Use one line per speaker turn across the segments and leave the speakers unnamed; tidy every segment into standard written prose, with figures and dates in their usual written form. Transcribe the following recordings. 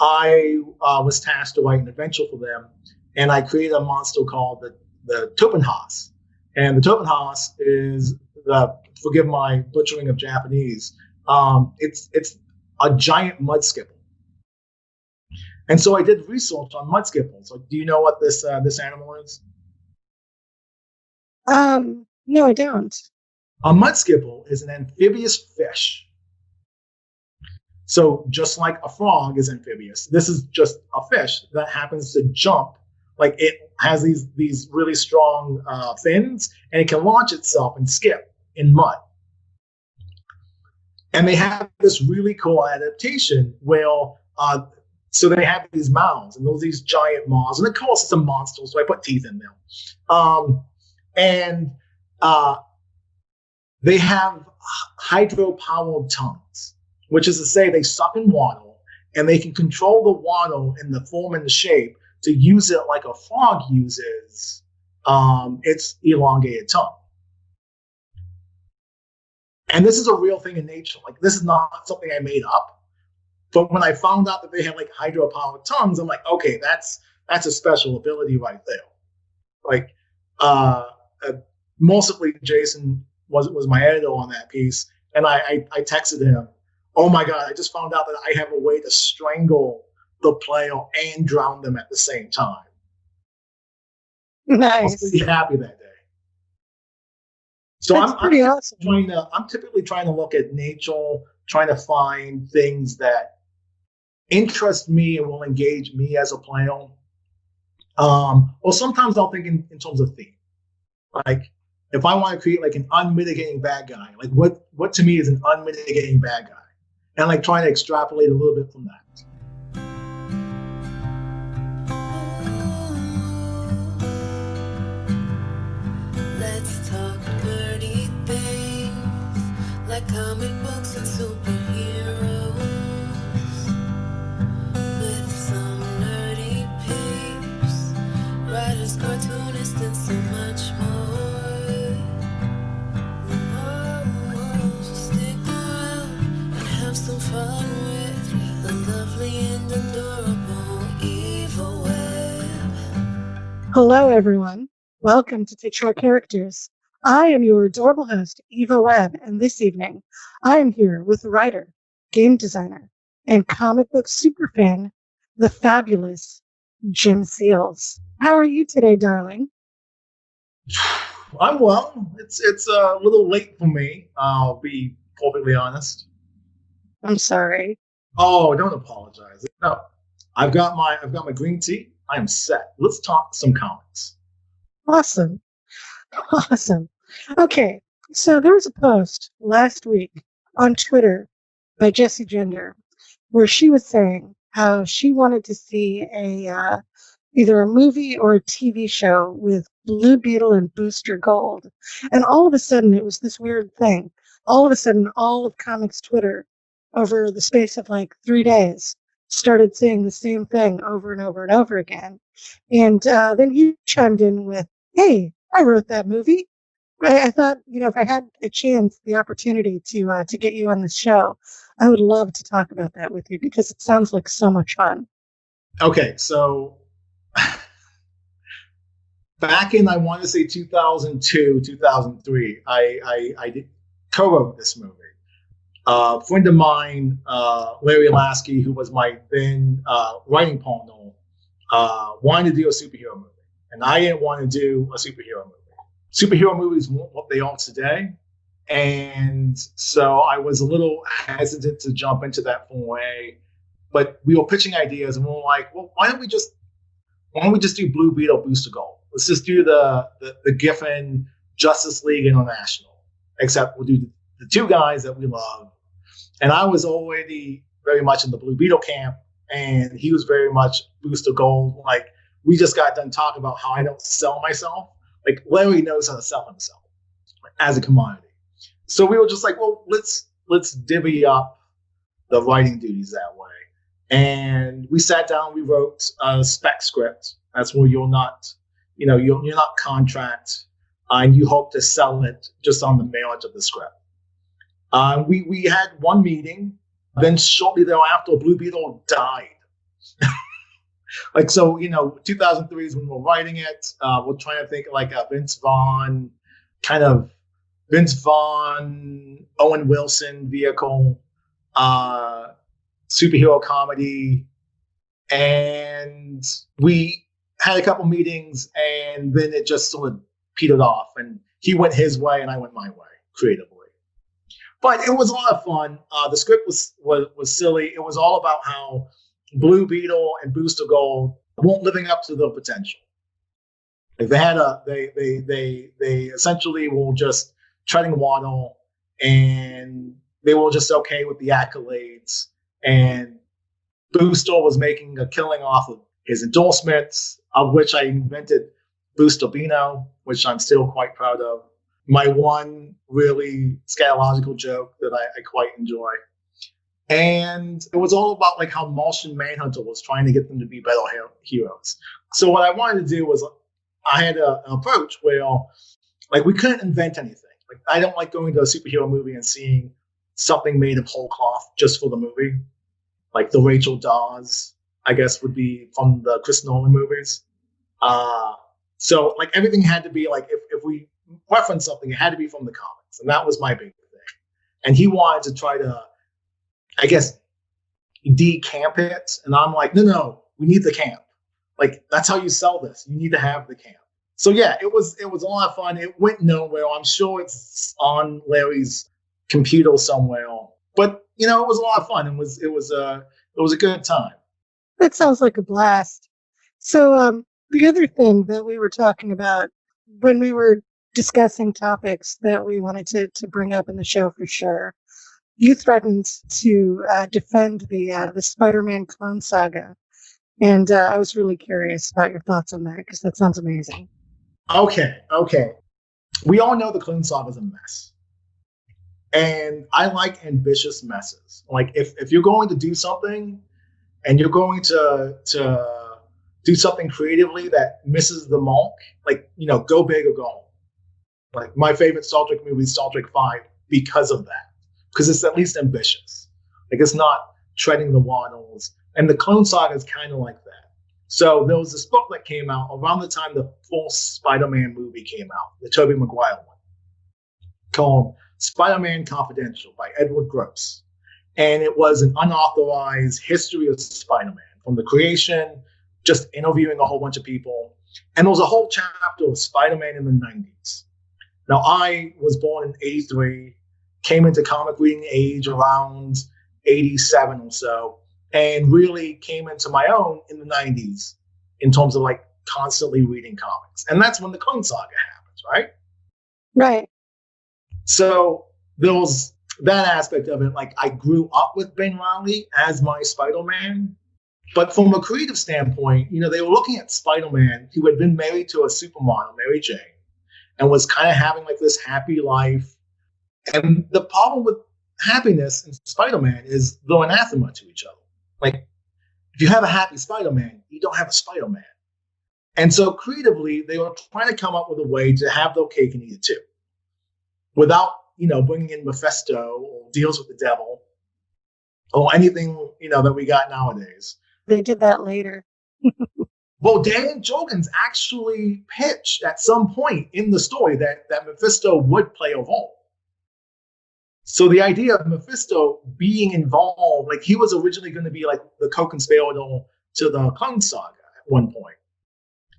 I was tasked to write an adventure for them, and I created a monster called the Topenhaus. And the Topenhaus is forgive my butchering of Japanese. It's a giant mud skipper. And so I did research on mud skippers. Like, do you know what this animal is?
No, I don't.
A mud skipper is an amphibious fish. So just like a frog is amphibious, this is just a fish that happens to jump. Like it has these really strong fins, and it can launch itself and skip in mud. And they have this really cool adaptation where so they have these mouths, and these giant maws, and of course it's a monster, so I put teeth in them. And they have hydropowered tongues, which is to say they suck in water, and they can control the water in the form and the shape to use it like a frog uses its elongated tongue. And this is a real thing in nature. Like, this is not something I made up. But when I found out that they had like hydropowered tongues, I'm like, okay, that's a special ability right there. Like, mostly Jason was my editor on that piece, and I texted him, oh my God, I just found out that I have a way to strangle the player and drown them at the same time.
Nice.
I was pretty happy that day. So
That's pretty awesome.
I'm typically trying to look at nature, trying to find things that interest me and will engage me as a player. Or sometimes I'll think in terms of theme. Like, if I want to create like an unmitigating bad guy, like what to me is an unmitigating bad guy? And like trying to extrapolate a little bit from that.
Let's talk nerdy things, like comic books and superheroes, with some nerdy peeps, writers, cartoonists, and so much more. So stick around and have some fun with the lovely and adorable Eva Webb.
Hello, everyone. Welcome to Fictional Characters. I am your adorable host, Eva Webb, and this evening I am here with writer, game designer, and comic book superfan, the fabulous Jim Seals. How are you today, darling?
I'm well. It's a little late for me. I'll be perfectly honest.
I'm sorry.
Oh, don't apologize. No, I've got my green tea. I am set. Let's talk some comics.
Awesome. Awesome. Okay, so there was a post last week on Twitter by Jessie Gender where she was saying how she wanted to see either a movie or a TV show with Blue Beetle and Booster Gold. And all of a sudden, it was this weird thing. All of a sudden, all of comics Twitter, over the space of like 3 days, started saying the same thing over and over and over again. And then you chimed in with, hey, I wrote that movie. I thought, if I had a chance, the opportunity to get you on this show, I would love to talk about that with you because it sounds like so much fun.
Okay, so back in, I want to say 2002, 2003, I did co-wrote this movie. A friend of mine, Larry Lasky, who was my then writing partner, wanted to do a superhero movie. And I didn't want to do a superhero movie. Superhero movies weren't what they are today. And so I was a little hesitant to jump into that foray. But we were pitching ideas, and we were like, well, why don't we just do Blue Beetle Booster Gold? Let's just do the Giffen Justice League International. Except we'll do the two guys that we love. And I was already very much in the Blue Beetle camp, and he was very much Booster Gold. Like, we just got done talking about how I don't sell myself. Like, Larry knows how to sell himself as a commodity. So we were just like, well, let's divvy up the writing duties that way. And we sat down, we wrote a spec script. That's where you're not contract, and you hope to sell it just on the merit of the script. We had one meeting. Then shortly thereafter, Blue Beetle died Like, so, 2003 is when we're writing it. We're trying to think like a Vince Vaughn, Owen Wilson vehicle, superhero comedy. And we had a couple meetings, and then it just sort of petered off. And he went his way, and I went my way creatively. But it was a lot of fun. The script was silly. It was all about how Blue Beetle and Booster Gold weren't living up to their potential. Like they essentially were just treading water, and they were just okay with the accolades. And Booster was making a killing off of his endorsements, of which I invented Booster Beano, which I'm still quite proud of. My one really scatological joke that I quite enjoy. And it was all about like how Martian Manhunter was trying to get them to be better heroes. So what I wanted to do was I had an approach where like we couldn't invent anything. Like I don't like going to a superhero movie and seeing something made of whole cloth just for the movie. Like the Rachel Dawes, I guess, would be from the Chris Nolan movies. So like everything had to be like if we reference something, it had to be from the comics, and that was my big thing. And he wanted to try to, I guess, decamp it, and I'm like, no, we need the camp. Like that's how you sell this. You need to have the camp. So yeah, it was a lot of fun. It went nowhere. I'm sure it's on Larry's computer somewhere, but it was a lot of fun. It was a good time.
That sounds like a blast. So the other thing that we were talking about when we were discussing topics that we wanted to bring up in the show for sure, you threatened to defend the Spider-Man clone saga, and I was really curious about your thoughts on that because that sounds amazing.
Okay. We all know the clone saga is a mess, and I like ambitious messes. Like if you're going to do something, and you're going to do something creatively that misses the mark, like go big or go home. Like my favorite Star Trek movie is Star Trek V because of that. Because it's at least ambitious. Like it's not treading the waters. And the Clone Saga is kind of like that. So there was this book that came out around the time the first Spider-Man movie came out, the Tobey Maguire one, called Spider-Man Confidential by Edward Gross. And it was an unauthorized history of Spider-Man from the creation, just interviewing a whole bunch of people. And there was a whole chapter of Spider-Man in the 90s. Now, I was born in 83, came into comic reading age around 87 or so, and really came into my own in the 90s in terms of like constantly reading comics. And that's when the Clone Saga happens, right?
Right.
So there was that aspect of it. Like I grew up with Ben Reilly as my Spider-Man. But from a creative standpoint, they were looking at Spider-Man, who had been married to a supermodel, Mary Jane, and was kind of having like this happy life. And the problem with happiness in Spider-Man is they're anathema to each other. Like if you have a happy Spider-Man, you don't have a Spider-Man. And so creatively, they were trying to come up with a way to have their cake and eat it too, without bringing in Mephisto or deals with the devil or anything that we got nowadays.
They did that later.
Well, Dan Jurgens actually pitched at some point in the story that Mephisto would play a role. So the idea of Mephisto being involved, like he was originally going to be like the co-conspirator to the Clone Saga at one point,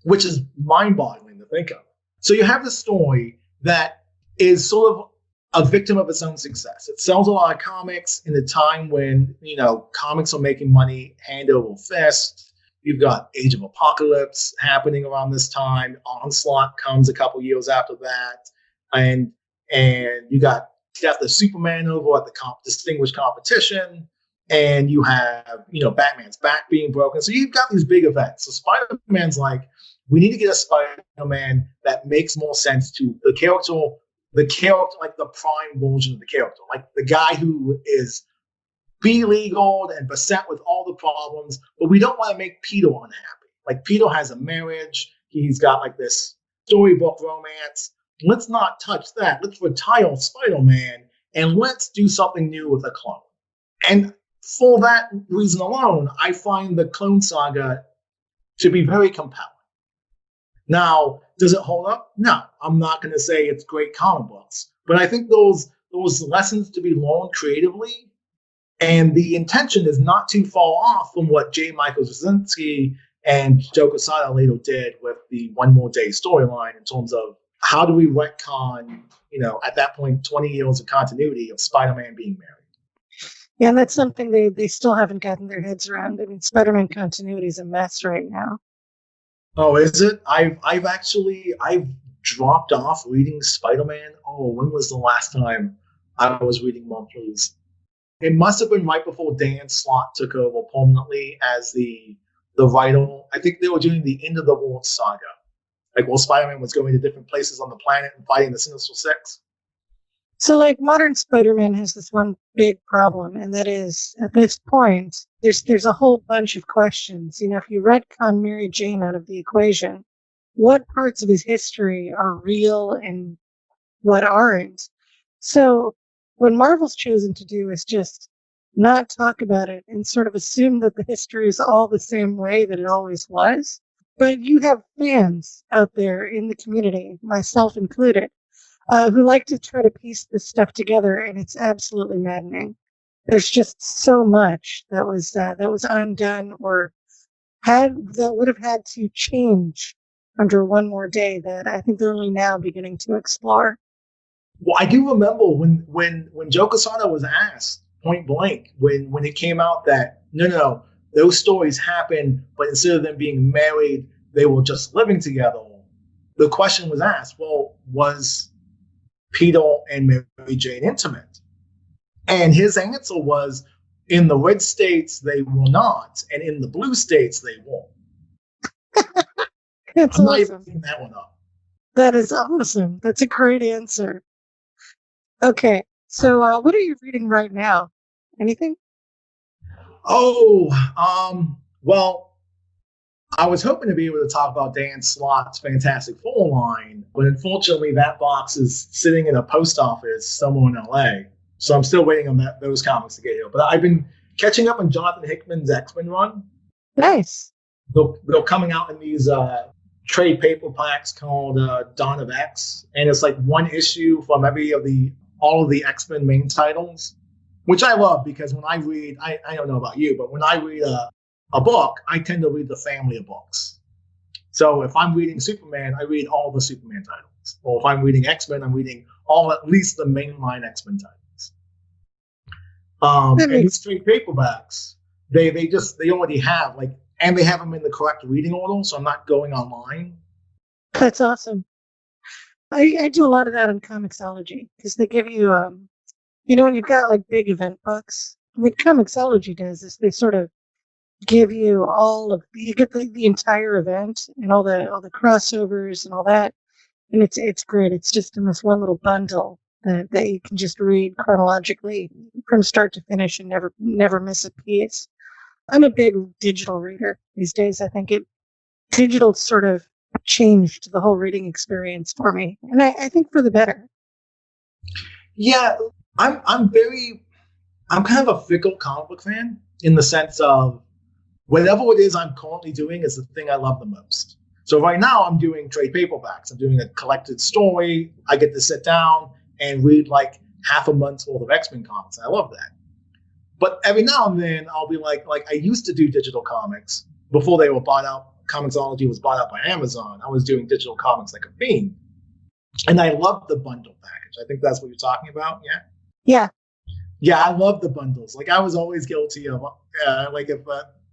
which is mind-boggling to think of. So you have this story that is sort of a victim of its own success. It sells a lot of comics in a time when, comics are making money hand over fist. You've got Age of Apocalypse happening around this time. Onslaught comes a couple years after that. And you got Death of Superman over at the Distinguished Competition. And you have, Batman's back being broken. So you've got these big events. So Spider-Man's like, we need to get a Spider-Man that makes more sense to the character, like the prime version of the character, like the guy who is beleaguered and beset with all the problems, but we don't want to make Peter unhappy. Like Peter has a marriage, he's got like this storybook romance. Let's not touch that. Let's retire Spider-Man and let's do something new with a clone. And for that reason alone, I find the Clone Saga to be very compelling. Now, does it hold up? No, I'm not going to say it's great comic books, but I think those lessons to be learned creatively, and the intention is not too far off from what J. Michael Straczynski and Joe Quesada later did with the One More Day storyline in terms of how do we retcon, at that point, 20 years of continuity of Spider-Man being married.
Yeah, and that's something they still haven't gotten their heads around. I mean, Spider-Man continuity is a mess right now.
Oh, is it? I've dropped off reading Spider-Man. Oh, when was the last time I was reading monthlies? It must have been right before Dan Slott took over permanently as the writer. I think they were doing the End of the World Saga. Like, while Spider-Man was going to different places on the planet and fighting the Sinister Six.
So, like, modern Spider-Man has this one big problem, and that is, at this point, there's a whole bunch of questions. If you retcon Mary Jane out of the equation, what parts of his history are real and what aren't? So, what Marvel's chosen to do is just not talk about it and sort of assume that the history is all the same way that it always was. But you have fans out there in the community, myself included, who like to try to piece this stuff together, and it's absolutely maddening. There's just so much that was undone or that would have had to change under One More Day that I think they're only now beginning to explore.
Well, I do remember when Joe Quesada was asked point blank when it came out that no, those stories happened, but instead of them being married, they were just living together. The question was asked, well, was Peter and Mary Jane intimate? And his answer was, in the red states, they were not, and in the blue states, they were.
That's
I'm
awesome.
not even picking that one up.
That is awesome. That's a great answer. Okay, so what are you reading right now? Anything?
Well, I was hoping to be able to talk about Dan Slott's Fantastic Four line, but unfortunately that box is sitting in a post office somewhere in LA. So I'm still waiting on those comics to get here. But I've been catching up on Jonathan Hickman's X-Men run.
Nice.
They're coming out in these trade paperbacks called Dawn of X. And it's like one issue from all of the X-Men main titles, which I love because when I read, I don't know about you, but when I read a book, I tend to read the family of books. So if I'm reading Superman, I read all the Superman titles. Or if I'm reading X-Men, I'm reading at least the mainline X-Men titles. And these trade paperbacks, they already have and they have them in the correct reading order, so I'm not going online.
That's awesome. I do a lot of that on Comicsology because they give you, when you've got like big event books, what Comicsology does is they sort of give you you get the entire event and all the crossovers and all that, and it's great. It's just in this one little bundle that you can just read chronologically from start to finish and never miss a piece. I'm a big digital reader these days. I think digital sort of changed the whole reading experience for me, and I think for the better.
Yeah, I'm kind of a fickle comic book fan in the sense of whatever it is I'm currently doing is the thing I love the most. So right now I'm doing trade paperbacks. I'm doing a collected story. I get to sit down and read like half a month's worth of X-Men comics. I love that. But every now and then I'll be like I used to do digital comics before they were bought out. Comicsology was bought out by Amazon. I was doing digital comics like a fiend. And I love the bundle package. I think that's what you're talking about. Yeah.
Yeah.
Yeah, I love the bundles. Like I was always guilty of if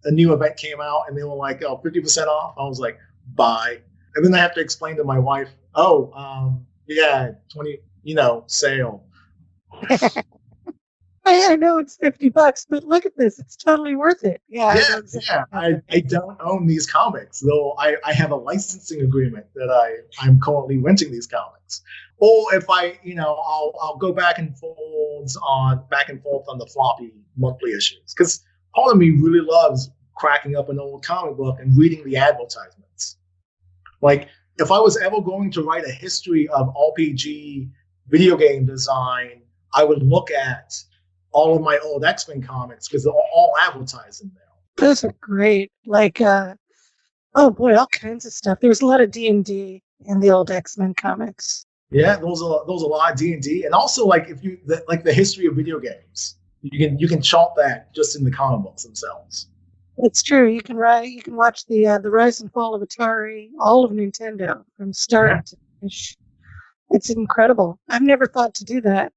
a new event came out and they were like, 50% off. I was like, buy. And then I have to explain to my wife, 20, sale.
I know it's $50, but look at this. It's totally worth it. Yeah.
I don't own these comics, though I have a licensing agreement that I'm currently renting these comics. Or if I'll go back and forth on the floppy monthly issues. Because part of me really loves cracking up an old comic book and reading the advertisements. Like, if I was ever going to write a history of RPG video game design, I would look at all of my old X-Men comics because they're all advertised in there.
Those are great. Like, oh boy, all kinds of stuff. There was a lot of D&D in the old X-Men comics.
Yeah, those are a lot of D&D, and also like if you like the history of video games, you can chart that just in the comic books themselves.
It's true. You can watch the rise and fall of Atari, all of Nintendo from start to finish. It's incredible. I've never thought to do that.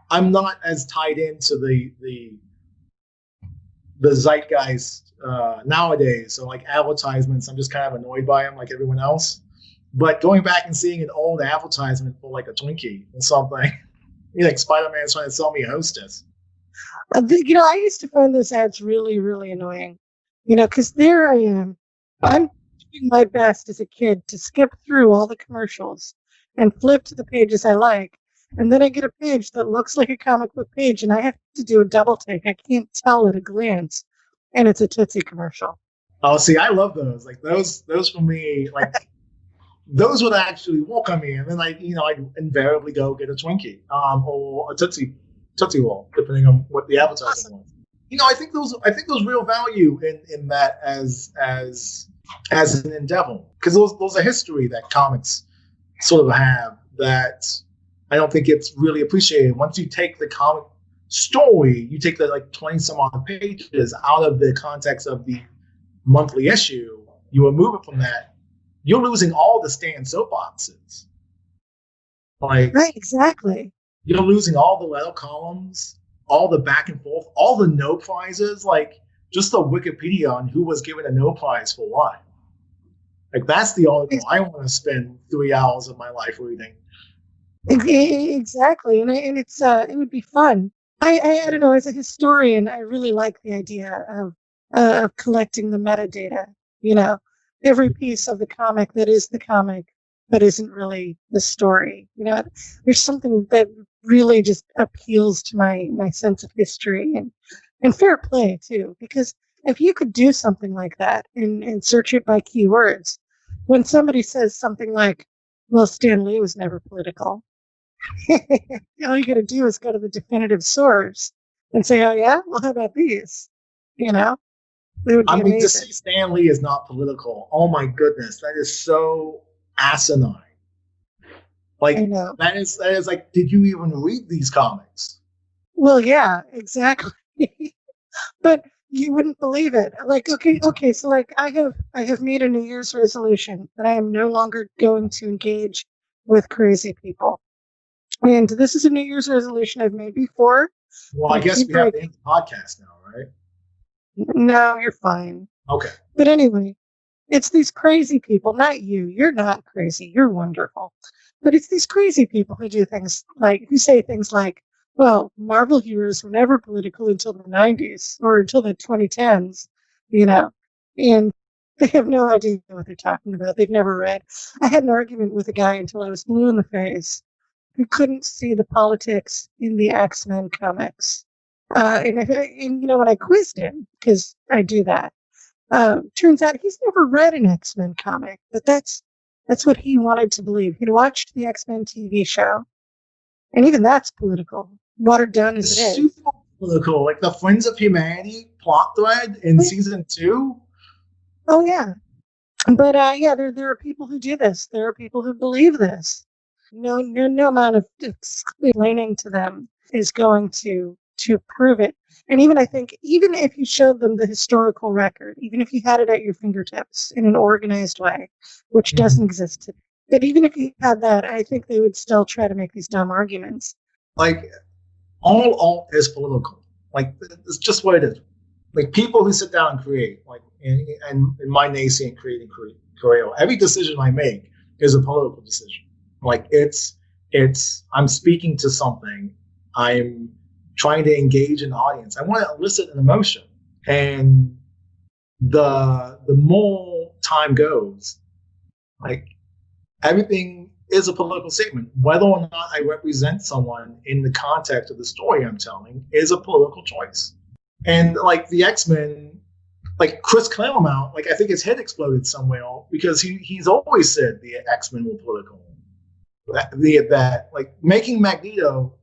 I'm not as tied into the zeitgeist nowadays. So like advertisements, I'm just kind of annoyed by them like everyone else. But going back and seeing an old advertisement for like a Twinkie or something, like Spider-Man's trying to sell me a Hostess.
I used to find those ads really, really annoying. Because there I am. I'm doing my best as a kid to skip through all the commercials and flip to the pages I like. And then I get a page that looks like a comic book page, and I have to do a double take. I can't tell at a glance, and it's a Tootsie commercial.
Oh, see, I love those. Like those for me, like those would actually welcome me, and then I'd invariably go get a Twinkie, or a Tootsie Roll, depending on what the advertising was. I think there's real value in that as an endeavor, because those are history that comics sort of have that I don't think it's really appreciated. Once you take the comic story, you take the like 20 some odd pages out of the context of the monthly issue, you remove it from that, you're losing all the stand soapboxes. Like,
right, exactly.
You're losing all the letter columns, all the back and forth, all the no prizes, like just the Wikipedia on who was given a no prize for what. Like that's the article I want to spend 3 hours of my life reading.
Exactly, and it's it would be fun. I don't know. As a historian, I really like the idea of collecting the metadata. Every piece of the comic that is the comic, but isn't really the story. There's something that really just appeals to my sense of history and fair play too. Because if you could do something like that and search it by keywords, when somebody says something like, "Well, Stan Lee was never political," all you got to do is go to the definitive source and say, "Oh yeah, well how about these?"
To say Stan Lee is not political, oh my goodness, that is so asinine. Like that is like, did you even read these comics?
Well, yeah, exactly. But you wouldn't believe it. Like, okay, so like I have made a New Year's resolution that I am no longer going to engage with crazy people. And this is a New Year's resolution I've made before.
Well, I guess we have to end the podcast now, right?
No, you're fine.
Okay.
But anyway, it's these crazy people, not you. You're not crazy. You're wonderful. But it's these crazy people who say things like, well, Marvel heroes were never political until the 90s or until the 2010s, and they have no idea what they're talking about. They've never read. I had an argument with a guy until I was blue in the face who couldn't see the politics in the X-Men comics. And when I quizzed him, because I do that, turns out he's never read an X-Men comic, but that's what he wanted to believe. He'd watched the X-Men TV show, and even that's political, watered down as it is.
Super political, like the Friends of Humanity plot thread in season 2.
Oh yeah, but there are people who do this. There are people who believe this. No amount of explaining to them is going to prove it. And I think even if you showed them the historical record, even if you had it at your fingertips in an organized way, which doesn't exist today, but even if you had that, I think they would still try to make these dumb arguments.
Like, all alt is political. Like, it's just what it is. Like, people who sit down and create, like, in my nascent creating career, every decision I make is a political decision. Like, it's I'm speaking to something. I'm trying to engage an audience. I want to elicit an emotion. And the more time goes, like, everything is a political statement. Whether or not I represent someone in the context of the story I'm telling is a political choice. And like the X-Men, like Chris Claremont, like I think his head exploded somewhere because he's always said the X-Men were political. That like making Magneto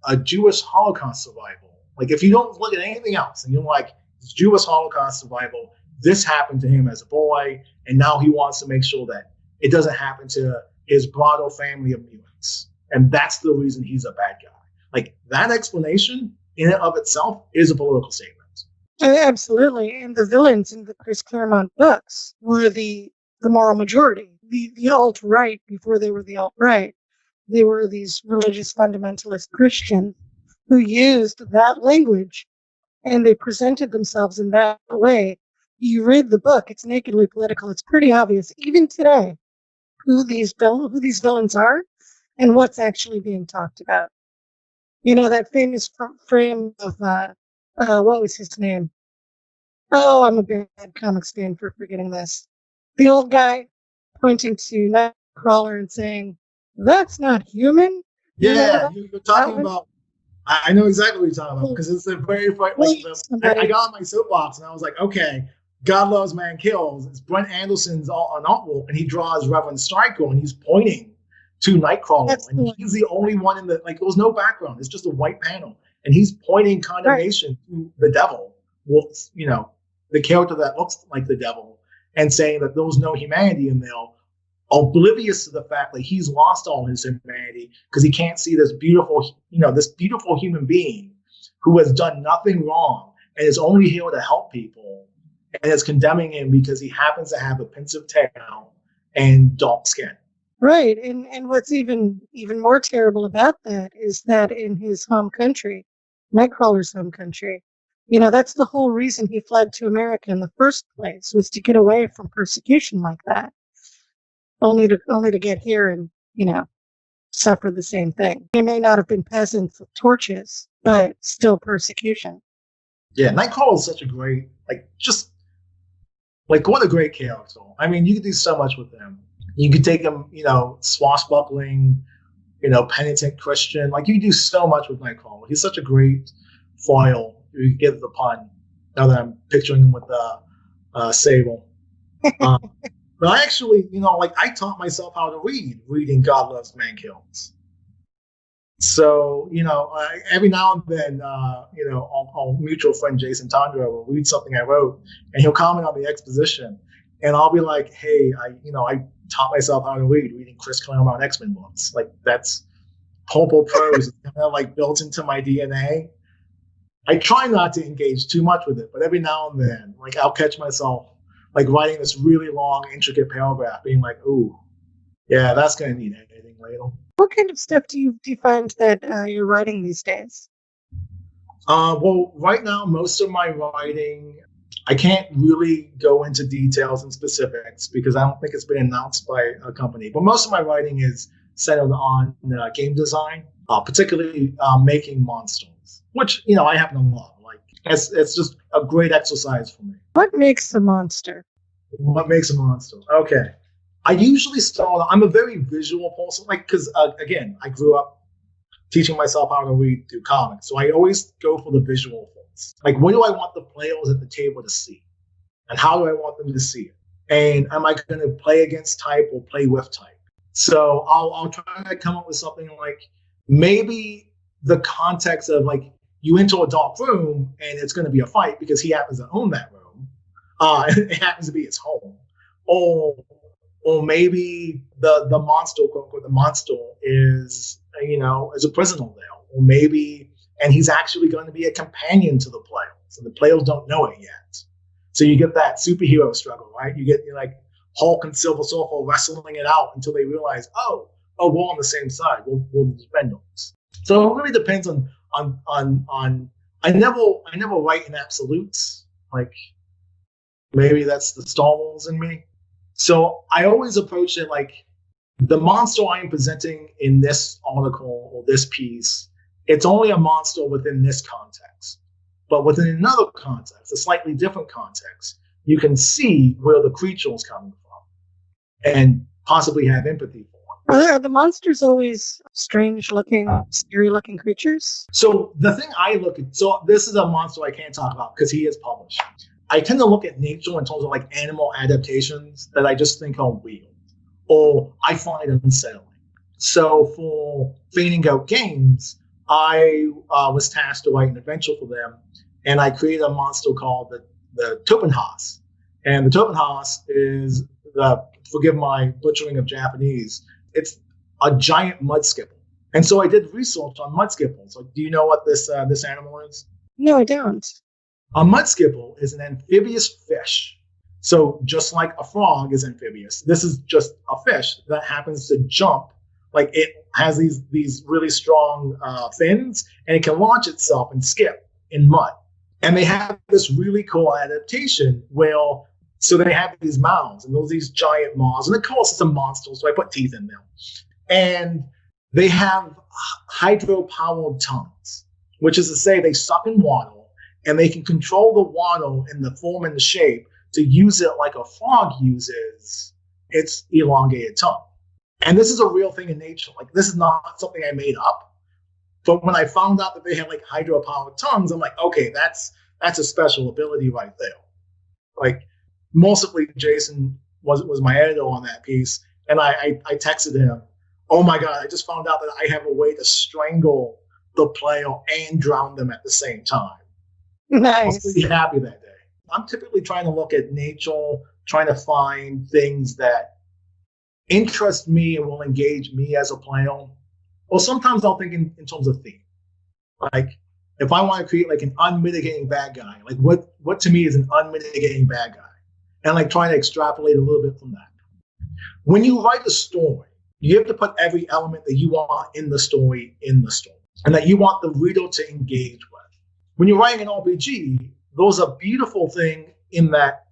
a Jewish Holocaust survivor Like if you don't look at anything else and you're like, it's Jewish Holocaust survival, this happened to him as a boy, and now he wants to make sure that it doesn't happen to his broader family of mutants. And that's the reason he's a bad guy. Like that explanation in and of itself is a political statement.
Absolutely. And the villains in the Chris Claremont books were the moral majority, the alt-right before they were the alt-right. They were these religious fundamentalist Christians who used that language and they presented themselves in that way. You read the book, it's nakedly political. It's pretty obvious, even today, who these villains are and what's actually being talked about. You know, that famous frame of, what was his name? Oh, I'm a bad comics fan for forgetting this. The old guy pointing to Nightcrawler and saying, "That's not human."
Yeah, you're talking about. I know exactly what you're talking about because it's a very I got on my soapbox and I was like, okay, God Loves Man Kills. It's Brent Anderson's an artwork and he draws Reverend Stryker and he's pointing to Nightcrawler and he's the only one in the there was no background. It's just a white panel and he's pointing condemnation to the devil. Well, the character that looks like the devil and saying that there was no humanity in there, oblivious to the fact that he's lost all his humanity because he can't see this beautiful human being who has done nothing wrong and is only here to help people and is condemning him because he happens to have a pensive tail and dark skin.
Right. And what's even more terrible about that is that in his home country, Nightcrawler's home country, that's the whole reason he fled to America in the first place, was to get away from persecution like that. Only to get here and, suffer the same thing. He may not have been peasants with torches, but still persecution.
Yeah, Nightcrawler is such a great, what a great character. I mean, you could do so much with him. You could take him, swashbuckling, penitent Christian. Like, you could do so much with Nightcrawler. He's such a great foil. You get the pun. Now that I'm picturing him with Sable. But I actually, I taught myself how to reading God Loves Man Kills. So, every now and then, our mutual friend Jason Tondro will read something I wrote and he'll comment on the exposition. And I'll be like, hey, I taught myself how to reading Chris Claremont X-Men books. Like, that's pulpal prose. It's kind of built into my DNA. I try not to engage too much with it, but every now and then, I'll catch myself writing this really long, intricate paragraph, being like, ooh, yeah, that's going to need editing later.
What kind of stuff do you find that you're writing these days?
Well, right now, most of my writing, I can't really go into details and specifics because I don't think it's been announced by a company. But most of my writing is centered on game design, particularly making monsters, which, I happen to love. It's just a great exercise for me.
What makes a monster?
What makes a monster? Okay. I usually start, I'm a very visual person, because, again, I grew up teaching myself how to read through comics. So I always go for the visual things. What do I want the players at the table to see? And how do I want them to see it? And am I going to play against type or play with type? So I'll try to come up with something maybe the context of you enter a dark room and it's going to be a fight because he happens to own that room. It happens to be his home. Or maybe the monster, quote unquote, the monster is, is a prisoner there. Or maybe, and he's actually going to be a companion to the players. And the players don't know it yet. So you get that superhero struggle, right? You get Hulk and Silver Surfer wrestling it out until they realize, oh, we're on the same side. We'll defend us. So it really depends on I never write in absolutes. Maybe that's the Star Wars in me. So I always approach it the monster I am presenting in this article or this piece, it's only a monster within this context. But within another context, a slightly different context, you can see where the creature is coming from and possibly have empathy for it.
Are the monsters always strange-looking, scary-looking creatures?
So the thing I look at, so this is a monster I can't talk about because he is published. I tend to look at nature in terms of animal adaptations that I just think are weird or I find unsettling. So for Fading Out Games, I was tasked to write an adventure for them, and I created a monster called the Topenhaus. And the Topenhaus is forgive my butchering of Japanese, it's a giant mud skipper. And so I did research on mud skippers. Like, do you know what this animal is?
No, I don't.
A mud skipper is an amphibious fish. So just like a frog is amphibious, this is just a fish that happens to jump. Like it has these really strong fins, and it can launch itself and skip in mud. And they have this really cool adaptation where, so they have these mouths, and these giant maws, and of course it's a monster, so I put teeth in them. And they have hydro-powered tongues, which is to say they suck in water, and they can control the water and the form and the shape to use it like a frog uses its elongated tongue. And this is a real thing in nature. Like, this is not something I made up. But when I found out that they had like hydro-powered tongues, I'm like, okay, that's a special ability right there. Like, mostly Jason was my editor on that piece, and I texted him, oh my God, I just found out that I have a way to strangle the player and drown them at the same time.
Nice.
I was pretty happy that day. I'm typically trying to look at nature, trying to find things that interest me and will engage me as a player. Or sometimes I'll think in terms of theme. Like, if I want to create like an unmitigating bad guy, like what to me is an unmitigating bad guy? And like trying to extrapolate a little bit from that. When you write a story, you have to put every element that you want in the story, and that you want the reader to engage with. When you're writing an RPG, those are beautiful thing in that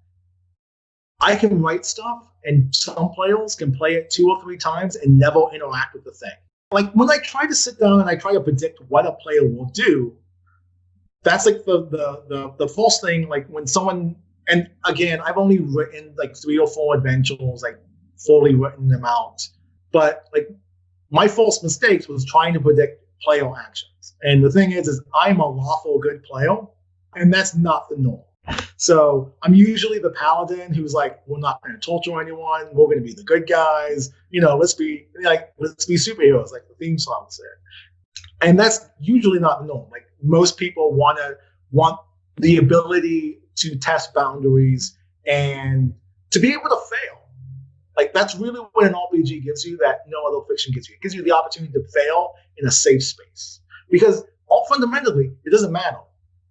I can write stuff and some players can play it 2 or 3 times and never interact with the thing. Like, when I try to sit down and I try to predict what a player will do, that's like the first thing. Like, when someone, and again, I've only written like 3 or 4 adventures, like fully written them out. But like, my first mistakes was trying to predict player actions. And the thing is I'm a lawful good player, and that's not the norm. So I'm usually the paladin who's like, we're not going to torture anyone. We're going to be the good guys. You know, let's be superheroes, like the theme song said. And that's usually not the norm. Like, most people want the ability to test boundaries and to be able to fail. Like, that's really what an RPG gives you that no other fiction gives you. It gives you the opportunity to fail in a safe space. Because fundamentally, it doesn't matter.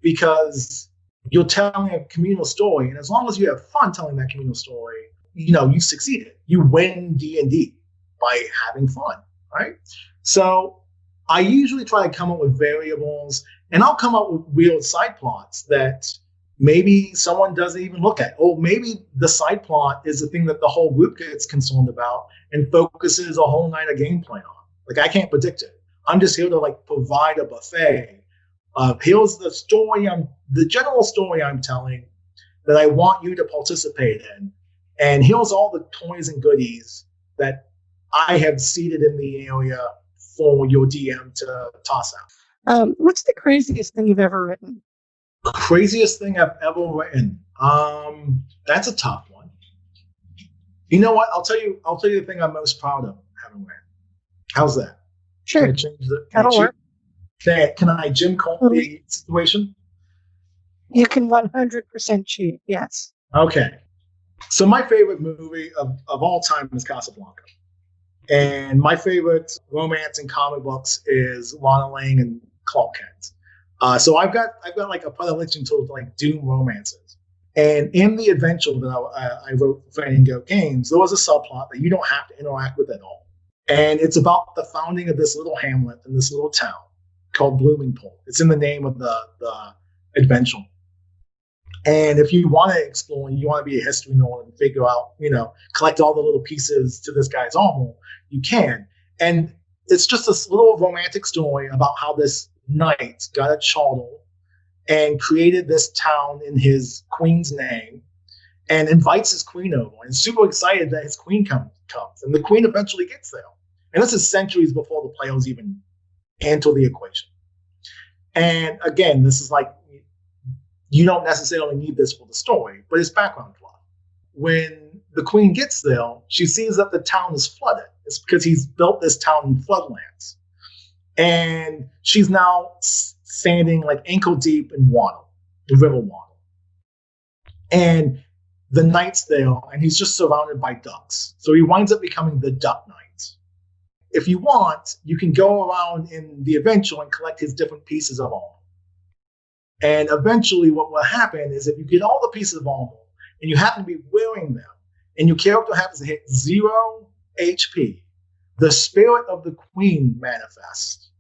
Because you're telling a communal story, and as long as you have fun telling that communal story, you know, you succeeded. You win D&D by having fun, right? So I usually try to come up with variables, and I'll come up with weird side plots that maybe someone doesn't even look at. Or maybe the side plot is the thing that the whole group gets concerned about and focuses a whole night of gameplay on. Like, I can't predict it. I'm just here to like provide a buffet. Here's the story, the general story I'm telling that I want you to participate in. And here's all the toys and goodies that I have seated in the area for your DM to toss out.
What's the craziest thing you've ever written?
Craziest thing I've ever written. That's a tough one. You know what? I'll tell you the thing I'm most proud of having written. How's that?
Sure.
Can I change the
That'll work.
Can I Jim Cole the situation?
You can 100% cheat, yes.
Okay. So my favorite movie of all time is Casablanca. And my favorite romance in comic books is Lana Lang and Clark Kent. So I've got like a predilection to like doom romances. And in the adventure that I wrote for Fan and Go Games, there was a subplot that you don't have to interact with at all. And it's about the founding of this little hamlet in this little town called Bloomingpool. It's in the name of the adventure. And if you want to explore and you want to be a history nerd and figure out, you know, collect all the little pieces to this guy's armor, you can. And it's just this little romantic story about how this knight got a charter and created this town in his queen's name and invites his queen over and is super excited that his queen comes. And the queen eventually gets there. And this is centuries before the players even enter the equation. And again, this is like, you don't necessarily need this for the story, but it's background plot. When the queen gets there, she sees that the town is flooded. It's because he's built this town in floodlands. And she's now standing like ankle deep in water, in river water. And the knight's there, and he's just surrounded by ducks. So he winds up becoming the Duck Knight. If you want, you can go around in the adventure and collect his different pieces of armor. And eventually what will happen is if you get all the pieces of armor and you happen to be wearing them, and your character happens to hit 0 HP, the spirit of the queen manifests,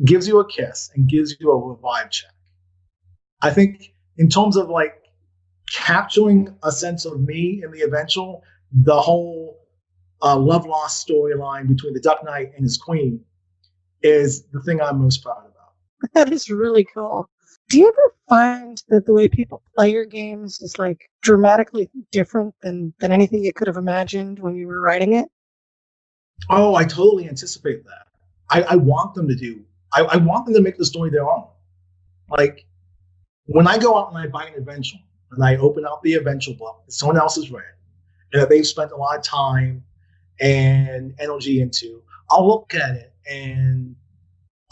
gives you a kiss, and gives you a revive check. I think in terms of like capturing a sense of me in the adventure, the whole love lost storyline between the Duck Knight and his queen is the thing I'm most proud about.
That is really cool. Do you ever find that the way people play your games is like dramatically different than anything you could have imagined when you were writing it?
Oh, I totally anticipate that. I want them to do. I want them to make the story their own. Like when I go out and I buy an adventure and I open out the adventure book that someone else has read and that they've spent a lot of time and energy into, I'll look at it and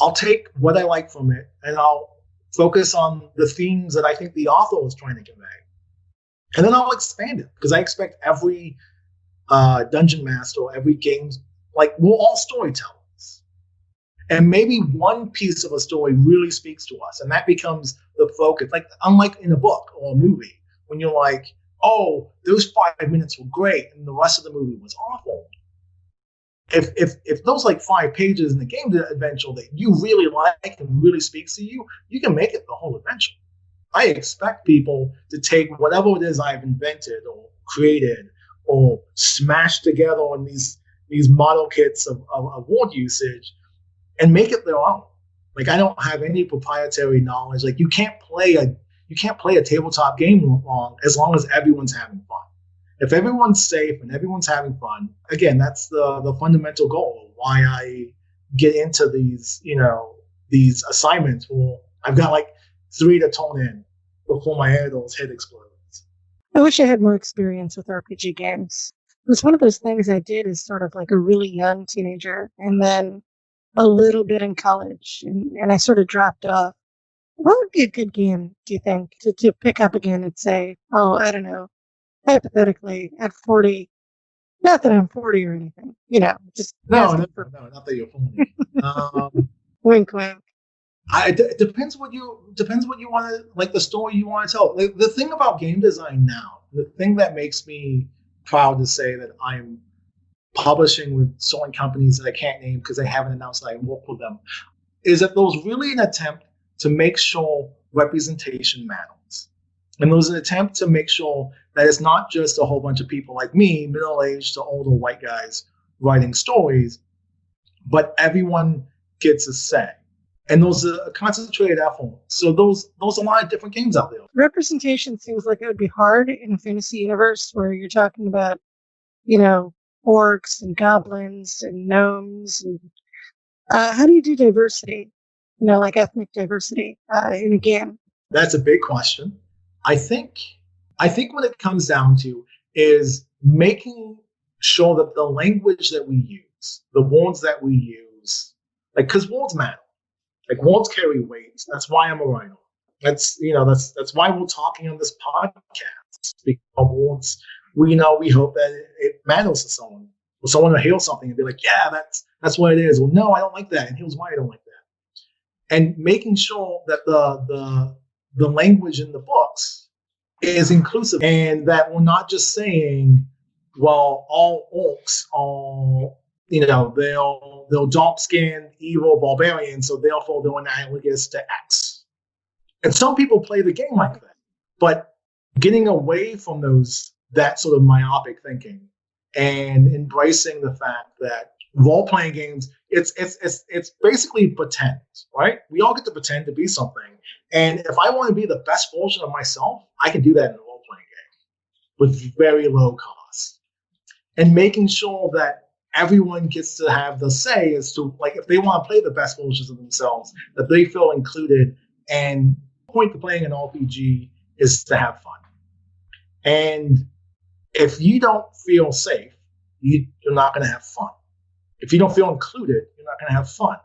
I'll take what I like from it and I'll focus on the themes that I think the author was trying to convey. And then I'll expand it because I expect every dungeon master, every game, like we're all storytellers. And maybe one piece of a story really speaks to us and that becomes the focus. Like unlike in a book or a movie, when you're like, oh, those 5 minutes were great and the rest of the movie was awful. If those like 5 pages in the game adventure that you really like and really speaks to you, you can make it the whole adventure. I expect people to take whatever it is I've invented or created or smashed together in these model kits of word usage and make it their own. Like I don't have any proprietary knowledge. Like you can't play a tabletop game wrong as long as everyone's having fun. If everyone's safe and everyone's having fun, again, that's the fundamental goal of why I get into these assignments where I've got like 3 to tone in before my head explodes.
I wish I had more experience with RPG games. It was one of those things I did as sort of like a really young teenager and then a little bit in college and I sort of dropped off. What would be a good game, do you think, to pick up again and say, oh, I don't know, hypothetically, at 40, not that I'm 40 or anything, just
no, not that you're 40.
Wink, wink.
It depends what you want to, like the story you want to tell. Like, the thing about game design now, the thing that makes me proud to say that I'm publishing with certain companies that I can't name because they haven't announced that I work with them, is that there's really an attempt to make sure representation matters. And there's an attempt to make sure that it's not just a whole bunch of people like me, middle-aged to older white guys writing stories, but everyone gets a say. And those are a concentrated effort. So those are a lot of different games out there.
Representation seems like it would be hard in a fantasy universe where you're talking about, orcs and goblins and gnomes. And how do you do diversity? Like ethnic diversity in a game?
That's a big question. I think what it comes down to is making sure that the language that we use, the words that we use, like, because words matter. Like words carry weight. That's why I'm a writer. That's why we're talking on this podcast. Because words, we hope that it matters to someone. Or someone will hear something and be like, yeah, that's what it is. Well, no, I don't like that, and here's why I don't like that. And making sure that the language in the books is inclusive and that we're not just saying, well, all orcs are, they're dark-skinned, evil barbarians, so therefore they're analogous to X. And some people play the game like that. But getting away from that sort of myopic thinking and embracing the fact that role-playing games, it's basically pretend, right? We all get to pretend to be something. And if I want to be the best version of myself, I can do that in a role-playing game with very low cost. And making sure that everyone gets to have the say as to, like, if they want to play the best versions of themselves, that they feel included. And the point to playing an RPG is to have fun. And if you don't feel safe, you're not going to have fun. If you don't feel included, you're not going to have fun.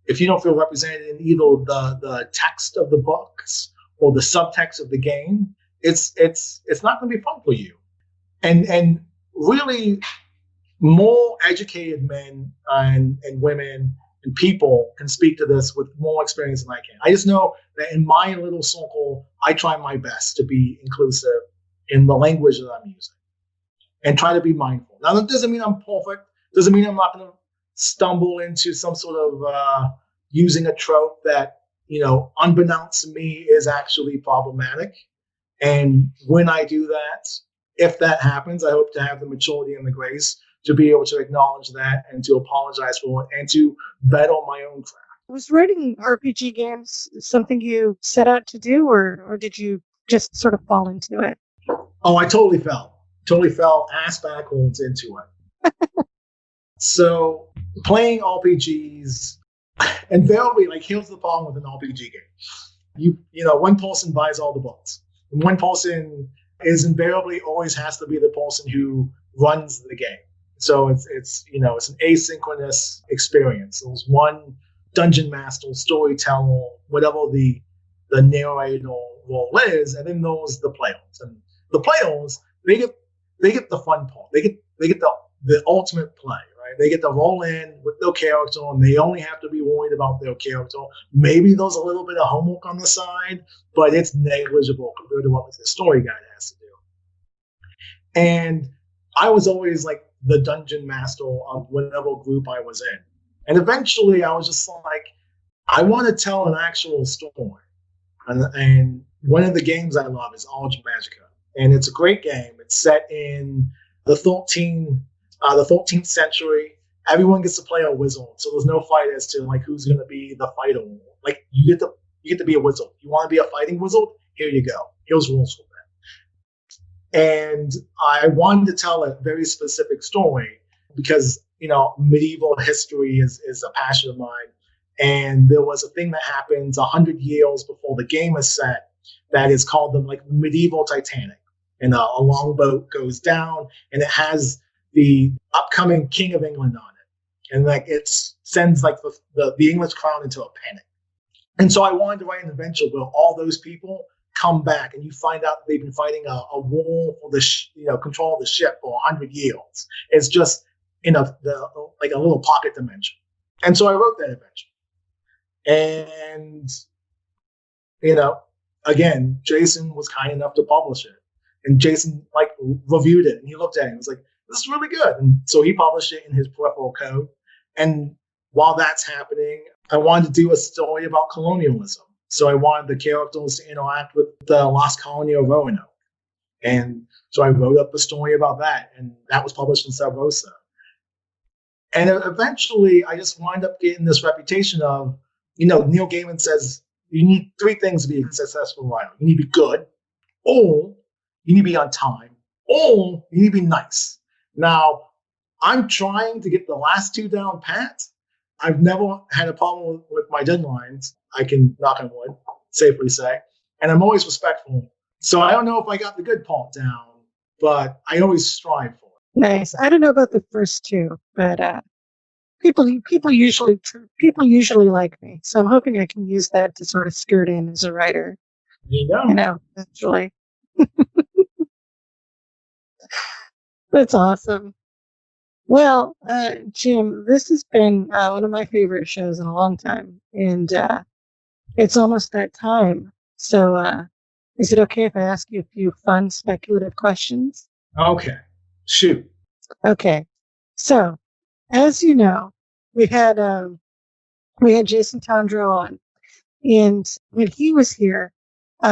if you don't feel represented in either the text of the books or the subtext of the game, it's not going to be fun for you. And really, more educated men and women and people can speak to this with more experience than I can. I just know that in my little circle, I try my best to be inclusive in the language that I'm using and try to be mindful. Now, that doesn't mean I'm perfect. Doesn't mean I'm not going to stumble into some sort of using a trope that, unbeknownst to me is actually problematic. And when I do that, if that happens, I hope to have the maturity and the grace to be able to acknowledge that and to apologize for it and to bet on my own craft.
Was writing RPG games something you set out to do, or did you just sort of fall into it?
Oh, I totally fell ass backwards into it. So playing RPGs, invariably, like, here's the problem with an RPG game. One person buys all the books. And one person is invariably always has to be the person who runs the game. So it's an asynchronous experience. There's one dungeon master, storyteller, whatever the narrator role is, and then there's the players. And the players, they get the fun part. They get the ultimate play, right? They get to roll in with their character, and they only have to be worried about their character. Maybe there's a little bit of homework on the side, but it's negligible compared to what the story guide has to do. And I was always like the dungeon master of whatever group I was in. And eventually I was just like, I want to tell an actual story. And one of the games I love is Age of Magica. And it's a great game. It's set in the 13th century. Everyone gets to play a wizard. So there's no fight as to like who's going to be the fighter. Like you get to be a wizard. You want to be a fighting wizard? Here you go. Here's rules for that. And I wanted to tell a very specific story because, medieval history is a passion of mine. And there was a thing that happens 100 years before the game is set that is called the medieval Titanic. And a longboat goes down and it has the upcoming King of England on it. And it sends the English crown into a panic. And so I wanted to write an adventure where all those people come back and you find out they've been fighting a war for the control of the ship for 100 years. It's just in a little pocket dimension. And so I wrote that adventure. And, again, Jason was kind enough to publish it. And Jason reviewed it and he looked at it and was like, this is really good. And so he published it in his peripheral code. And while that's happening, I wanted to do a story about colonialism. So I wanted the characters to interact with the lost colony of Roanoke. And so I wrote up a story about that. And that was published in Sub Rosa. And eventually I just wind up getting this reputation of, Neil Gaiman says you need three things to be a successful writer. You need to be good, or you need to be on time, or you need to be nice. Now, I'm trying to get the last two down pat. I've never had a problem with my deadlines. I can, knock on wood, safely say. And I'm always respectful. So I don't know if I got the good part down, but I always strive for it.
Nice. I don't know about the first two, but people usually like me. So I'm hoping I can use that to sort of skirt in as a writer.
There you go.
Eventually. That's awesome. Well, Jim, this has been one of my favorite shows in a long time, and it's almost that time. So is it okay if I ask you a few fun speculative questions?
Okay. Shoot.
Okay. So, as you know, we had Jason Tondro on, and when he was here,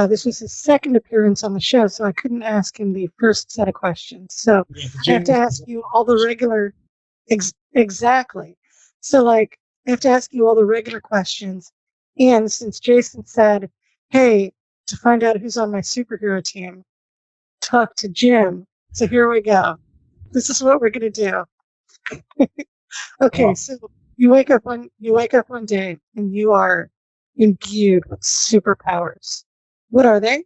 this was his second appearance on the show, so I couldn't ask him the first set of questions. So I have to ask you all the regular, exactly. So I have to ask you all the regular questions. And since Jason said, hey, to find out who's on my superhero team, talk to Jim. So here we go. This is what we're going to do. Okay, so you wake up one day and you are imbued with superpowers. What are they?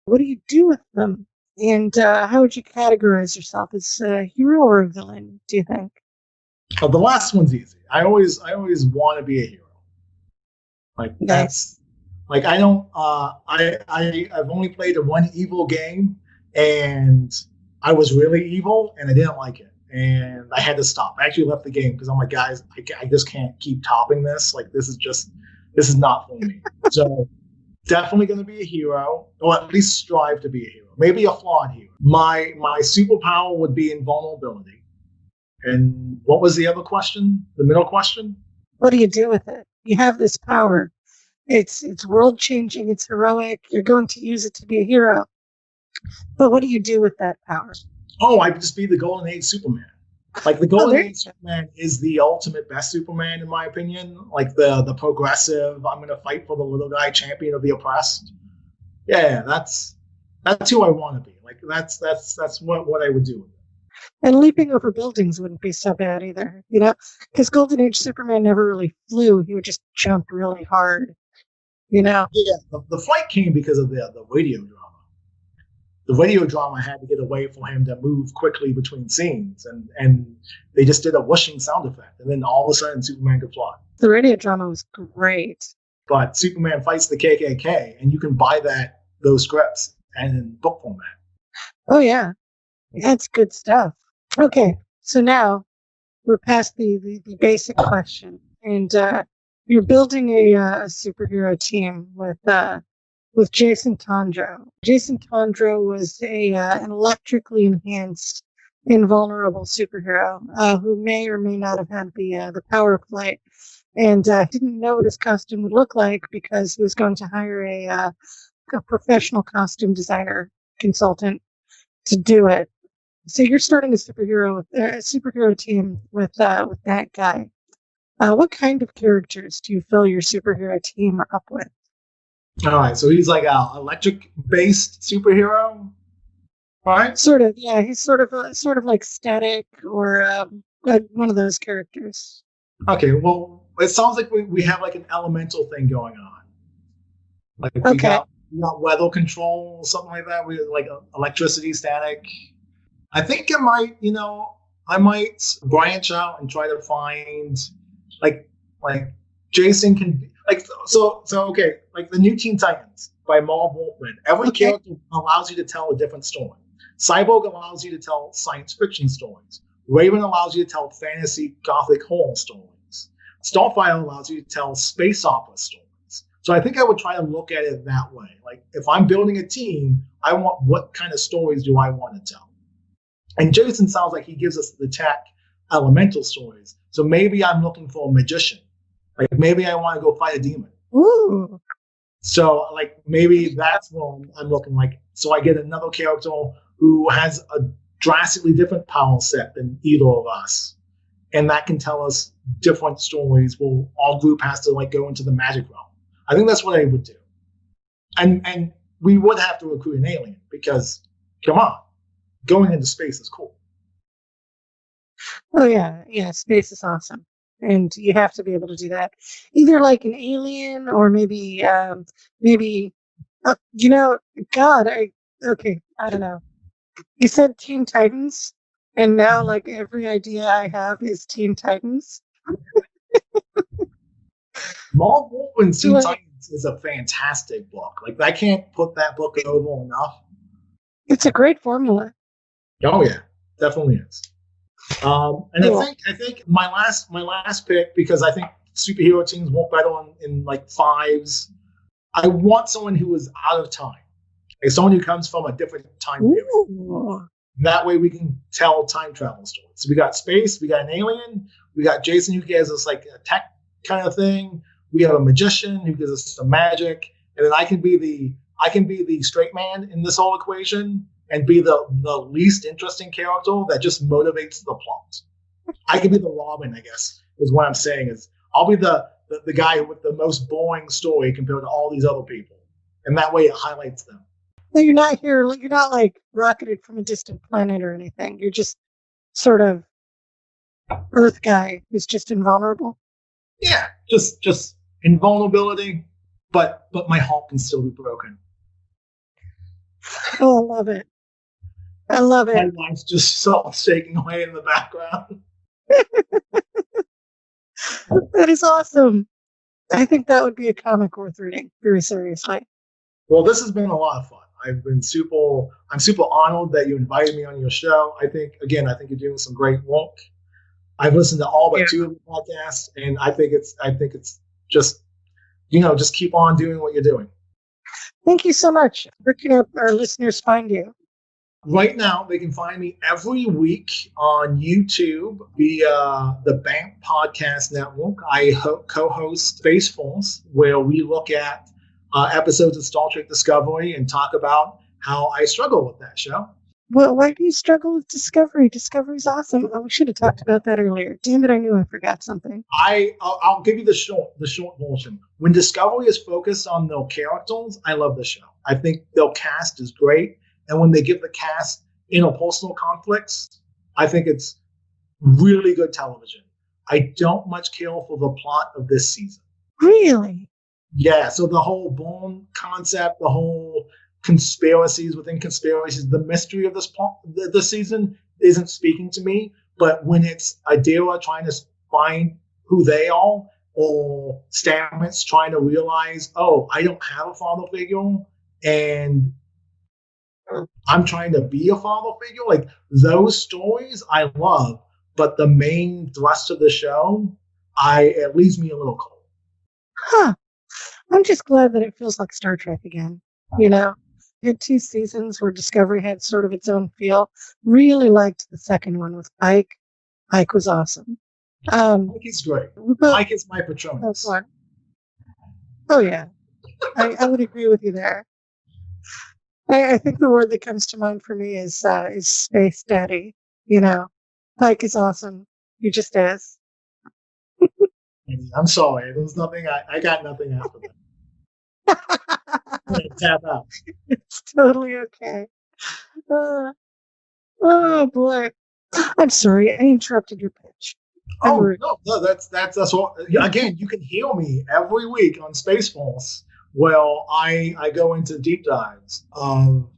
What do you do with them? And how would you categorize yourself as a hero or a villain, do you think?
Oh, the last one's easy. I always want to be a hero. Like
Nice.
that's like I don't I've only played the one evil game, and I was really evil and I didn't like it. And I had to stop. I actually left the game because I'm like, guys, I just can't keep topping this. Like this is not for me. So definitely going to be a hero, or at least strive to be a hero. Maybe a flawed hero. My superpower would be invulnerability. And what was the other question? The middle question?
What do you do with it? You have this power. It's world changing. It's heroic. You're going to use it to be a hero. But what do you do with that power?
Oh, I would just be the Golden Age Superman. Like the Golden
there you
Age
go.
Superman is the ultimate best Superman in my opinion. Like the progressive, I'm gonna fight for the little guy, champion of the oppressed. Yeah, that's who I want to be. Like that's what I would do with it.
And leaping over buildings wouldn't be so bad either, you know? Because Golden Age Superman never really flew. He would just jump really hard, you know?
Yeah, the fight came because of the radio drama. The radio drama had to get away for him to move quickly between scenes, and they just did a whooshing sound effect, and then all of a sudden Superman could fly.
The radio drama was great.
But Superman fights the KKK, and you can buy those scripts and in book format.
Oh, yeah. That's good stuff. Okay, so now we're past the basic question. And you're building a superhero team with Jason Tondro. Jason Tondro was an electrically enhanced, invulnerable superhero who may or may not have had the power of flight, and didn't know what his costume would look like because he was going to hire a professional costume designer consultant to do it. So you're starting a superhero team with that guy. What kind of characters do you fill your superhero team up with?
All right, so he's like an electric-based superhero, right?
Sort of, yeah. He's sort of like Static or one of those characters.
Okay, well, it sounds like we have like an elemental thing going on. Like we
Okay.
got weather control, something like that. We like electricity, static. I think I might branch out and try to find like Jason can so okay, like the new Teen Titans by Marv Wolfman. Every
Okay.
character allows you to tell a different story. Cyborg allows you to tell science fiction stories. Raven allows you to tell fantasy gothic horror stories. Starfire allows you to tell space opera stories. So I think I would try to look at it that way. Like if I'm building a team, I want what kind of stories do I want to tell? And Jason sounds like he gives us the tech elemental stories. So maybe I'm looking for a magician. Like maybe I want to go fight a demon.
Ooh.
So like maybe that's what I'm looking like. So I get another character who has a drastically different power set than either of us. And that can tell us different stories. Well, our group has to like go into the magic realm. I think that's what I would do. And we would have to recruit an alien because come on, going into space is cool.
Oh yeah, space is awesome, and you have to be able to do that. Either like an alien, or maybe God, I don't know. You said Teen Titans, and now like every idea I have is Teen Titans.
Marv Wolfman's Teen
Like-
Titans is a fantastic book. Like I can't put that book over enough.
It's a great formula.
Oh yeah, definitely is. And
Cool.
I think my last pick, because I think superhero teams work better in like fives. I want someone who is out of time, like someone who comes from a different time period.
Ooh.
That way we can tell time travel stories. So we got space, we got an alien, we got Jason who gives us like a tech kind of thing. We have a magician who gives us some magic, and then I can be the straight man in this whole equation and be the least interesting character that just motivates the plot. I can be the Robin, I guess, is what I'm saying. Is I'll be the guy with the most boring story compared to all these other people, and that way it highlights them.
No, you're not here. You're not like rocketed from a distant planet or anything. You're just sort of Earth guy who's just invulnerable.
Yeah, just invulnerability, but my heart can still be broken.
Oh, I love it. I love
My
it.
wife's just so shaking away in the background.
That is awesome. I think that would be a comic worth reading, very seriously.
Well, this has been a lot of fun. I'm super honored that you invited me on your show. I think you're doing some great work. I've listened to all but two of the podcasts, and I think it's just, just keep on doing what you're doing.
Thank you so much. Where can our listeners find you?
Right now, they can find me every week on YouTube via the Bank Podcast Network. I co-host Space Force, where we look at episodes of Star Trek Discovery and talk about how I struggle with that show.
Well, why do you struggle with Discovery? Discovery's awesome. Oh, we should have talked about that earlier. Damn it, I knew I forgot something.
I'll give you the short version. When Discovery is focused on their characters, I love the show. I think their cast is great. And when they give the cast interpersonal conflicts, I think it's really good television. I don't much care for the plot of this season.
Really?
Yeah, so the whole Bourne concept, the whole conspiracies within conspiracies, the mystery of this season isn't speaking to me. But when it's Adira trying to find who they are, or Stamets trying to realize, oh, I don't have a father figure, and I'm trying to be a father figure, like those stories I love. But the main thrust of the show, it leaves me a little cold.
Huh. I'm just glad that it feels like Star Trek again. You had 2 seasons where Discovery had sort of its own feel. Really liked the second one with Pike. Pike was awesome.
Pike is great. Pike is my Patronus.
Oh yeah. I would agree with you there. I think the word that comes to mind for me is Space Daddy. Pike is awesome. He just is.
I'm sorry. There's nothing. I got nothing after that. I'm gonna tap out.
It's totally okay. Oh boy. I'm sorry. I interrupted your pitch.
No. That's what. Again, you can hear me every week on Space Force. Well, I go into deep dives of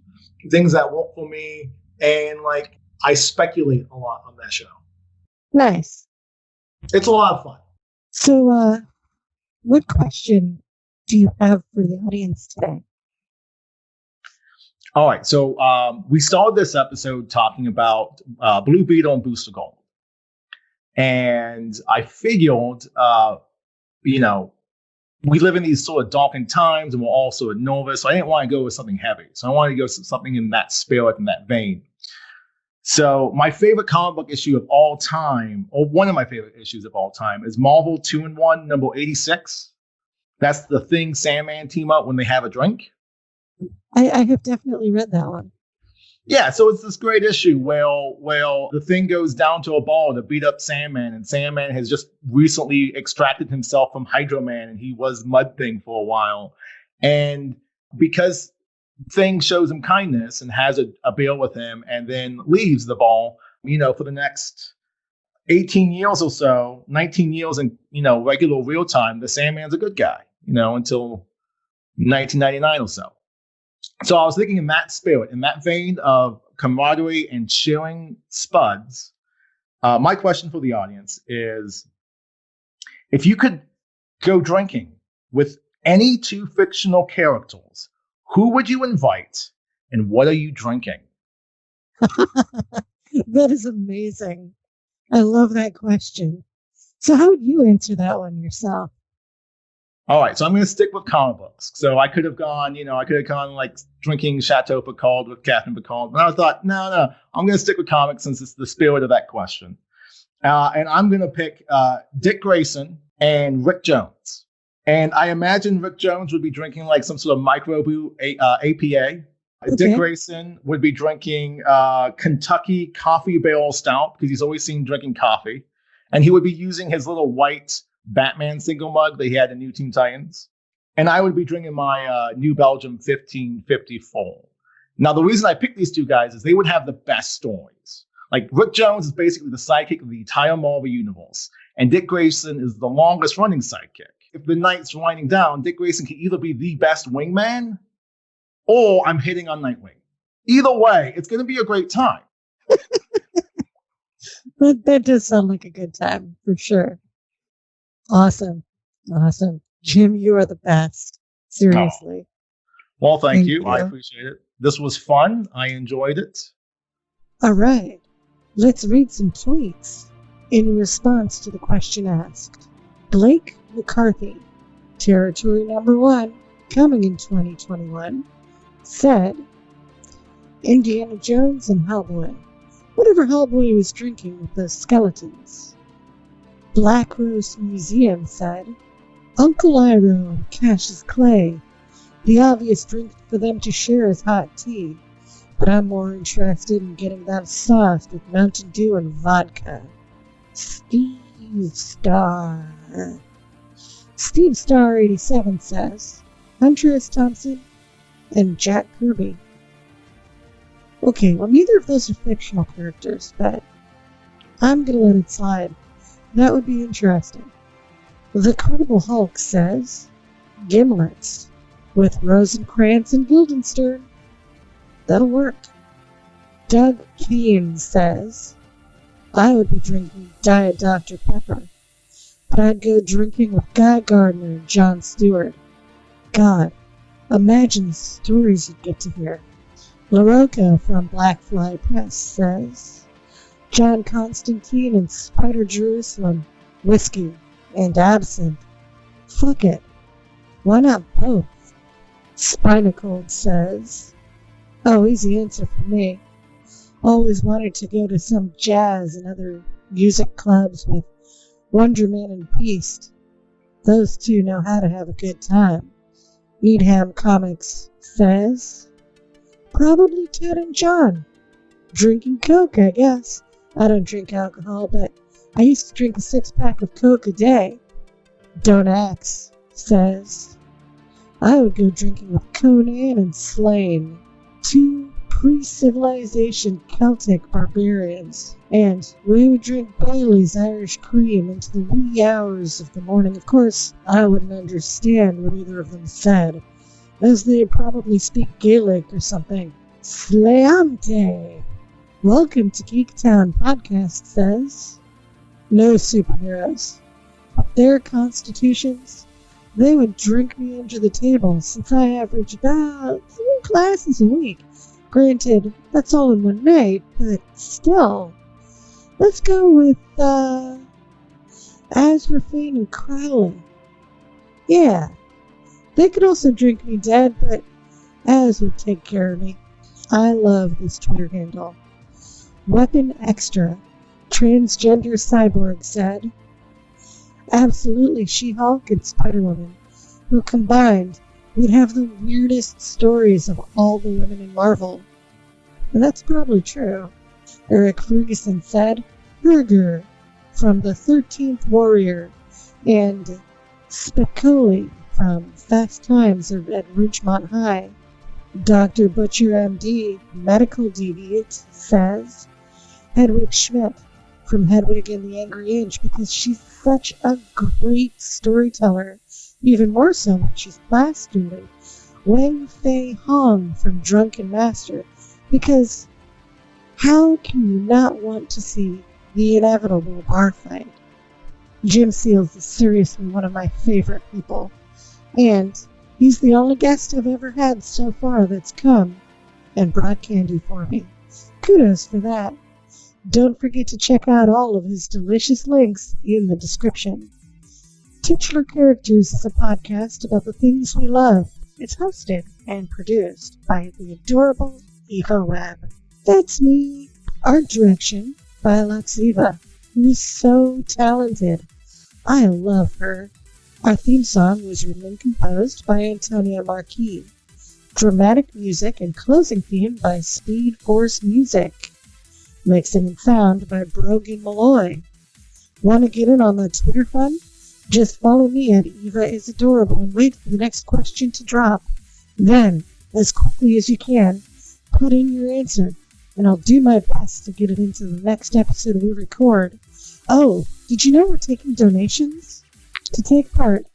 things that work for me, and I speculate a lot on that show.
Nice.
It's a lot of fun.
So, what question do you have for the audience today?
All right. So we started this episode talking about Blue Beetle and Booster Gold. And I figured, we live in these sort of darkened times and we're all sort of nervous. So I didn't want to go with something heavy. So I wanted to go with something in that spirit, in that vein. So my favorite comic book issue of all time, or one of my favorite issues of all time, is Marvel 2-in-1 number 86. That's the Thing Sandman team up when they have a drink.
I have definitely read that one.
Yeah, so it's this great issue where the Thing goes down to a ball to beat up Sandman, and Sandman has just recently extracted himself from Hydro Man, and he was Mud Thing for a while. And because Thing shows him kindness and has a beer with him and then leaves the ball, for the next 18 years or so, 19 years in, regular real time, the Sandman's a good guy, until 1999 or so. So I was thinking in that spirit, in that vein of camaraderie and cheering spuds, my question for the audience is, if you could go drinking with any 2 fictional characters, who would you invite and what are you drinking?
That is amazing. I love that question. So how would you answer that one yourself?
All right, so I'm going to stick with comic books. So I could have gone, drinking Chateau Picard with Catherine Picard. But I thought, no, I'm going to stick with comics since it's the spirit of that question. And I'm going to pick Dick Grayson and Rick Jones. And I imagine Rick Jones would be drinking some sort of microbrew APA. Okay. Dick Grayson would be drinking Kentucky Coffee Barrel Stout because he's always seen drinking coffee. And he would be using his little white Batman single mug that he had in New Teen Titans. And I would be drinking my New Belgium 1554. Now, the reason I picked these 2 guys is they would have the best stories. Rick Jones is basically the sidekick of the entire Marvel Universe. And Dick Grayson is the longest running sidekick. If the night's winding down, Dick Grayson can either be the best wingman or I'm hitting on Nightwing. Either way, it's going to be a great time.
That does sound like a good time, for sure. Awesome. Jim, you are the best. Seriously.
Well, thank
Thank
you. I
you.
appreciate it. This was fun. I enjoyed it.
All right. Let's read some tweets in response to the question asked. Blake McCarthy, territory number 1, coming in 2021, said, Indiana Jones and Hellboy. Whatever Hellboy was drinking with those skeletons. Black Rose Museum said, Uncle Iroh and Cassius Clay. The obvious drink for them to share is hot tea, but I'm more interested in getting that sauced with Mountain Dew and vodka. Steve Star 87 says, Hunter S. Thompson and Jack Kirby. Okay, well, neither of those are fictional characters, but I'm gonna let it slide. That would be interesting. The Credible Hulk says, Gimlets with Rosencrantz and Guildenstern. That'll work. Doug Keane says, I would be drinking Diet Dr. Pepper, but I'd go drinking with Guy Gardner and Jon Stewart. God, imagine the stories you'd get to hear. LaRocca from Blackfly Press says, John Constantine and Spider Jerusalem, whiskey and absinthe. Fuck it. Why not both? Spinacold says, oh, easy answer for me. Always wanted to go to some jazz and other music clubs with Wonder Man and Beast. Those two know how to have a good time. Needham Comics says, probably Ted and John. Drinking Coke, I guess. I don't drink alcohol, but I used to drink a 6-pack of Coke a day. Don't Axe says, I would go drinking with Conan and Slane, 2 pre-civilization Celtic barbarians, and we would drink Bailey's Irish Cream into the wee hours of the morning. Of course, I wouldn't understand what either of them said, as they probably speak Gaelic or something. Sleamte! Welcome to Geek Town Podcast says, no superheroes. Their constitutions, they would drink me under the table since I average about 3 classes a week. Granted, that's all in one night, but still. Let's go with, Azraphane and Crowley. Yeah, they could also drink me dead, but Az would take care of me. I love this Twitter handle. Weapon Extra, transgender cyborg said, absolutely She-Hulk and Spider-Woman, who combined would have the weirdest stories of all the women in Marvel. And that's probably true. Eric Ferguson said, Burger from the 13th Warrior, and Spicoli from Fast Times at Ridgemont High. Dr. Butcher MD, Medical Deviant, says, Hedwig Schmidt from Hedwig and the Angry Inch, because she's such a great storyteller, even more so when she's class student. Wang Fei Hong from Drunken Master, because how can you not want to see the inevitable bar fight? Jim Seals is seriously one of my favorite people, and he's the only guest I've ever had so far that's come and brought candy for me. Kudos for that. Don't forget to check out all of his delicious links in the description. Titular Characters is a podcast about the things we love. It's hosted and produced by the adorable Eva Webb. That's me. Art direction by Alexiva, who is so talented. I love her. Our theme song was written and composed by Antonia Marquis. Dramatic music and closing theme by Speed Force Music. Mixing and sound by Brogan Malloy. Want to get in on the Twitter fun? Just follow me at Eva is Adorable and wait for the next question to drop. Then, as quickly as you can, put in your answer, and I'll do my best to get it into the next episode we record. Oh, did you know we're taking donations? To take part,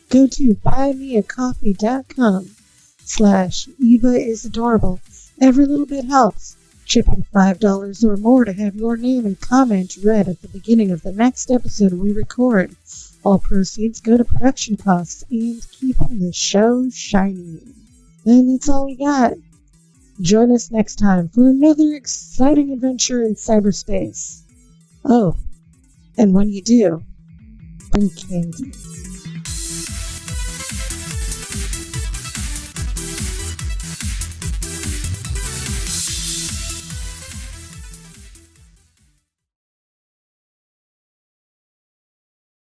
go to buymeacoffee.com/Eva is Adorable. Every little bit helps. Chip in $5 or more to have your name and comment read at the beginning of the next episode we record. All proceeds go to production costs and keeping the show shiny. And that's all we got. Join us next time for another exciting adventure in cyberspace. Oh, and when you do, bring candy.